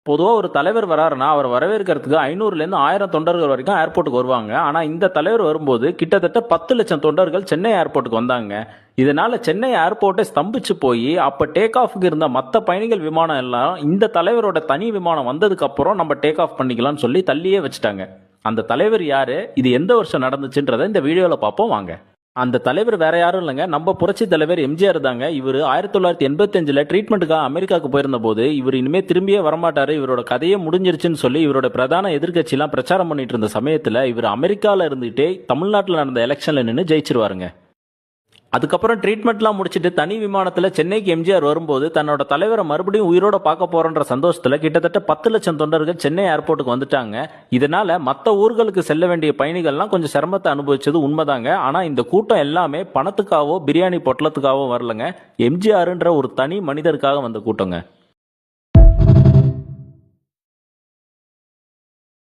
பொதுவாக ஒரு தலைவர் வராருன்னா அவர் வரவேற்கிறதுக்கு 500லேருந்து 1000 தொண்டர்கள் வரைக்கும் ஏர்போர்ட்டுக்கு வருவாங்க. ஆனால் இந்த தலைவர் வரும்போது கிட்டத்தட்ட 10 லட்சம் தொண்டர்கள் சென்னை ஏர்போர்ட்டுக்கு வந்தாங்க. இதனால சென்னை ஏர்போர்ட்டை ஸ்தம்பிச்சு போய் அப்போ டேக் ஆஃபுக்கு இருந்த மற்ற பயணிகள் விமானம் எல்லாம் இந்த தலைவரோட தனி விமானம் வந்ததுக்கு அப்புறம் நம்ம டேக் ஆஃப் பண்ணிக்கலாம்னு சொல்லி தள்ளியே வச்சுட்டாங்க. அந்த தலைவர் யாரு, இது எந்த வருஷம் நடந்துச்சுன்றதை இந்த வீடியோவில் பார்ப்போம் வாங்க. அந்த தலைவர் வேற யாரும் இல்லைங்க, நம்ம புரட்சி தலைவர் எம்ஜிஆர் தாங்க. இவர் 1985 ட்ரீட்மெண்ட்டுக்காக அமெரிக்காவுக்கு போயிருந்த போது இவர் இனிமே திரும்பியே வரமாட்டாரு, இவரோட கதையே முடிஞ்சிருச்சுன்னு சொல்லி இவரோட பிரதான எதிர்கட்சியெல்லாம் பிரச்சாரம் பண்ணிட்டு இருந்த சமயத்தில் இவர் அமெரிக்காவில் இருந்துகிட்டே தமிழ்நாட்டில் நடந்த எலெக்ஷனில் நின்று ஜெயிச்சிருவாருங்க. அதுக்கப்புறம் ட்ரீட்மெண்ட்லாம் முடிச்சுட்டு தனி விமானத்தில் சென்னைக்கு எம்ஜிஆர் வரும்போது தன்னோட தலைவரை மறுபடியும் உயிரோட பார்க்க போறன்ற சந்தோஷத்தில் கிட்டத்தட்ட 10 லட்சம் தொண்டர்கள் சென்னை ஏர்போர்ட்டுக்கு வந்துட்டாங்க. இதனால மற்ற ஊர்களுக்கு செல்ல வேண்டிய பயணிகள்லாம் கொஞ்சம் சிரமத்தை அனுபவிச்சது உண்மைதாங்க. ஆனால் இந்த கூட்டம் எல்லாமே பணத்துக்காகவோ பிரியாணி பொட்டலத்துக்காகவோ வரலங்க, எம்ஜிஆர்ன்ற ஒரு தனி மனிதருக்காக வந்த கூட்டங்க.